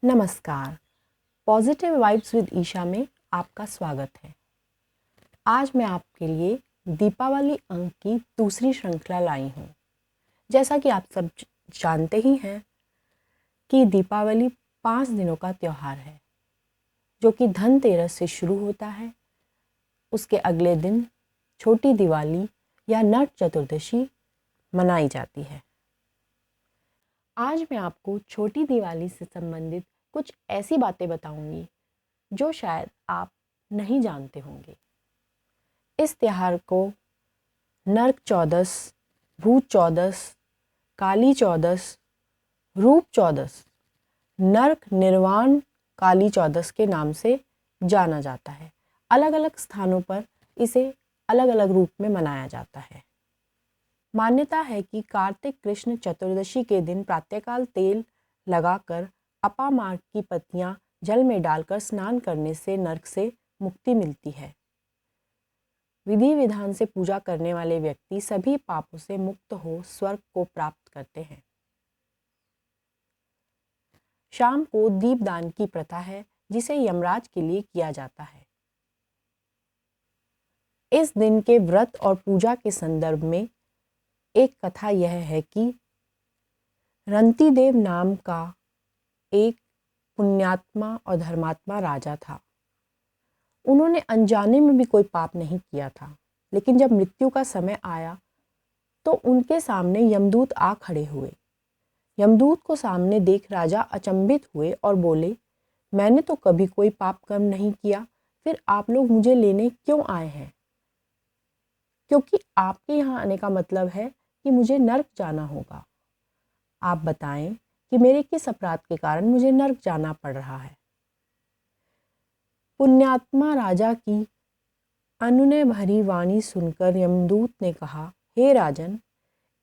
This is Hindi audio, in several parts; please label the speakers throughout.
Speaker 1: नमस्कार। पॉजिटिव वाइब्स विद ईशा में आपका स्वागत है। आज मैं आपके लिए दीपावली अंक की दूसरी श्रृंखला लाई हूँ। जैसा कि आप सब जानते ही हैं कि दीपावली 5 दिनों का त्यौहार है, जो कि धनतेरस से शुरू होता है। उसके अगले दिन छोटी दिवाली या नरक चतुर्दशी मनाई जाती है। आज मैं आपको छोटी दिवाली से संबंधित कुछ ऐसी बातें बताऊंगी जो शायद आप नहीं जानते होंगे। इस त्योहार को नरक चौदस, भूत चौदस, काली चौदस, रूप चौदस, नरक निर्वाण काली चौदस के नाम से जाना जाता है। अलग अलग स्थानों पर इसे अलग अलग रूप में मनाया जाता है। मान्यता है कि कार्तिक कृष्ण चतुर्दशी के दिन प्रातःकाल तेल लगाकर अपामार्ग की पत्तियां जल में डालकर स्नान करने से नरक से मुक्ति मिलती है। विधि विधान से पूजा करने वाले व्यक्ति सभी पापों से मुक्त हो स्वर्ग को प्राप्त करते हैं। शाम को दीपदान की प्रथा है, जिसे यमराज के लिए किया जाता है। इस दिन के व्रत और पूजा के संदर्भ में एक कथा यह है कि रंतिदेव नाम का एक पुण्यात्मा और धर्मात्मा राजा था। उन्होंने अनजाने में भी कोई पाप नहीं किया था, लेकिन जब मृत्यु का समय आया तो उनके सामने यमदूत आ खड़े हुए। यमदूत को सामने देख राजा अचंभित हुए और बोले, मैंने तो कभी कोई पाप कर्म नहीं किया, फिर आप लोग मुझे लेने क्यों आए हैं? क्योंकि आपके यहाँ आने का मतलब है कि मुझे नरक जाना होगा। आप बताएं कि मेरे किस अपराध के कारण मुझे नरक जाना पड़ रहा है। पुण्यात्मा राजा की अनुनय भरी वाणी सुनकर यमदूत ने कहा, हे राजन,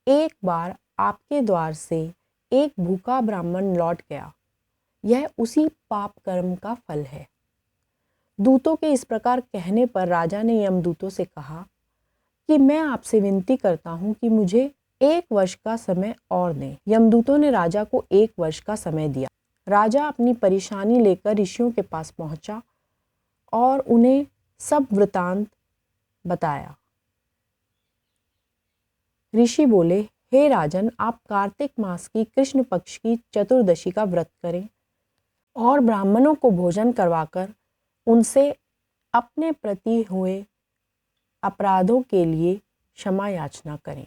Speaker 1: एक बार आपके द्वार से एक भूखा ब्राह्मण लौट गया। यह उसी पाप कर्म का फल है। दूतों के इस प्रकार कहने पर राजा ने यमदूतों से कहा कि मैं आपसे विनती करता हूं कि मुझे 1 वर्ष का समय और दें। यमदूतों ने राजा को 1 वर्ष का समय दिया। राजा अपनी परेशानी लेकर ऋषियों के पास पहुंचा और उन्हें सब वृतांत बताया। ऋषि बोले, हे राजन, आप कार्तिक मास की कृष्ण पक्ष की चतुर्दशी का व्रत करें और ब्राह्मणों को भोजन करवाकर उनसे अपने प्रति हुए अपराधों के लिए क्षमा याचना करें।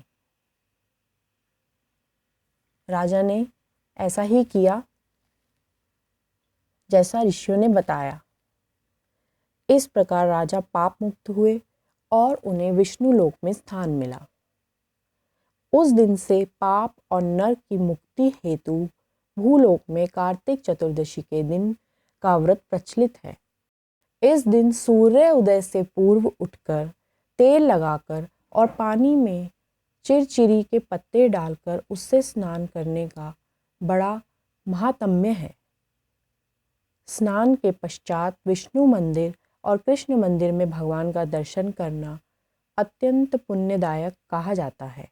Speaker 1: राजा ने ऐसा ही किया जैसा ऋषियों ने बताया। इस प्रकार राजा पाप मुक्त हुए और उन्हें विष्णु लोक में स्थान मिला। उस दिन से पाप और नरक की मुक्ति हेतु भूलोक में कार्तिक चतुर्दशी के दिन का व्रत प्रचलित है। इस दिन सूर्य उदय से पूर्व उठकर तेल लगाकर और पानी में चिरचिरी के पत्ते डालकर उससे स्नान करने का बड़ा महात्म्य है। स्नान के पश्चात विष्णु मंदिर और कृष्ण मंदिर में भगवान का दर्शन करना अत्यंत पुण्यदायक कहा जाता है।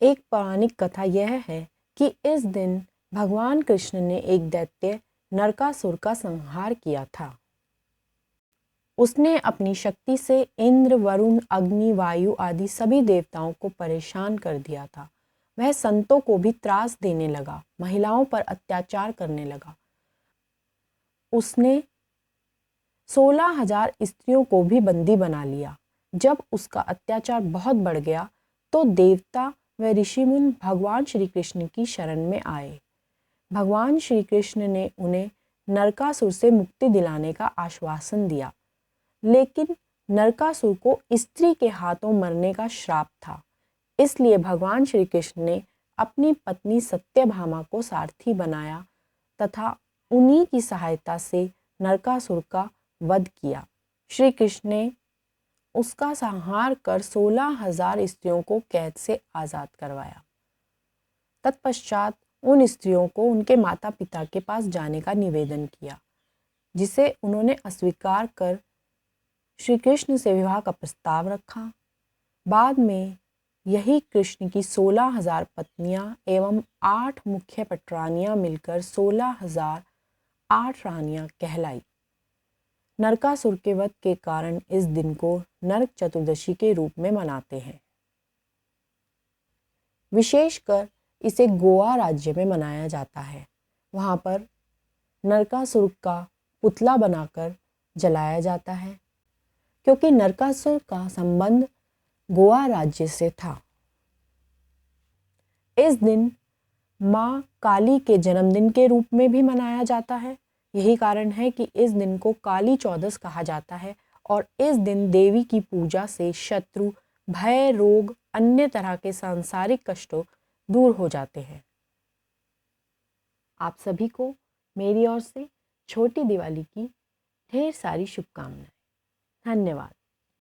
Speaker 1: एक पौराणिक कथा यह है कि इस दिन भगवान कृष्ण ने एक दैत्य नरकासुर का संहार किया था। उसने अपनी शक्ति से इंद्र, वरुण, अग्नि, वायु आदि सभी देवताओं को परेशान कर दिया था। वह संतों को भी त्रास देने लगा, महिलाओं पर अत्याचार करने लगा। उसने 16,000 स्त्रियों को भी बंदी बना लिया। जब उसका अत्याचार बहुत बढ़ गया तो देवता व ऋषिमुनि भगवान श्री कृष्ण की शरण में आए। भगवान श्री कृष्ण ने उन्हें नरकासुर से मुक्ति दिलाने का आश्वासन दिया, लेकिन नरकासुर को स्त्री के हाथों मरने का श्राप था। इसलिए भगवान श्री कृष्ण ने अपनी पत्नी सत्यभामा को सारथी बनाया तथा उन्हीं की सहायता से नरकासुर का वध किया। श्री कृष्ण ने उसका संहार कर 16,000 स्त्रियों को कैद से आजाद करवाया। तत्पश्चात उन स्त्रियों को उनके माता पिता के पास जाने का निवेदन किया, जिसे उन्होंने अस्वीकार कर श्री कृष्ण से विवाह का प्रस्ताव रखा। बाद में यही कृष्ण की 16,000 पत्नियां एवं 8 मुख्य पटरानियां मिलकर 16,000 8 रानियां कहलाई। नरकासुर के वध के कारण इस दिन को नरक चतुर्दशी के रूप में मनाते हैं। विशेषकर इसे गोवा राज्य में मनाया जाता है। वहाँ पर नरकासुर का पुतला बनाकर जलाया जाता है, क्योंकि नरकासुर का संबंध गोवा राज्य से था। इस दिन माँ काली के जन्मदिन के रूप में भी मनाया जाता है। यही कारण है कि इस दिन को काली चौदस कहा जाता है और इस दिन देवी की पूजा से शत्रु, भय, रोग, अन्य तरह के सांसारिक कष्टों दूर हो जाते हैं। आप सभी को मेरी ओर से छोटी दिवाली की ढेर सारी शुभकामनाएं। धन्यवाद।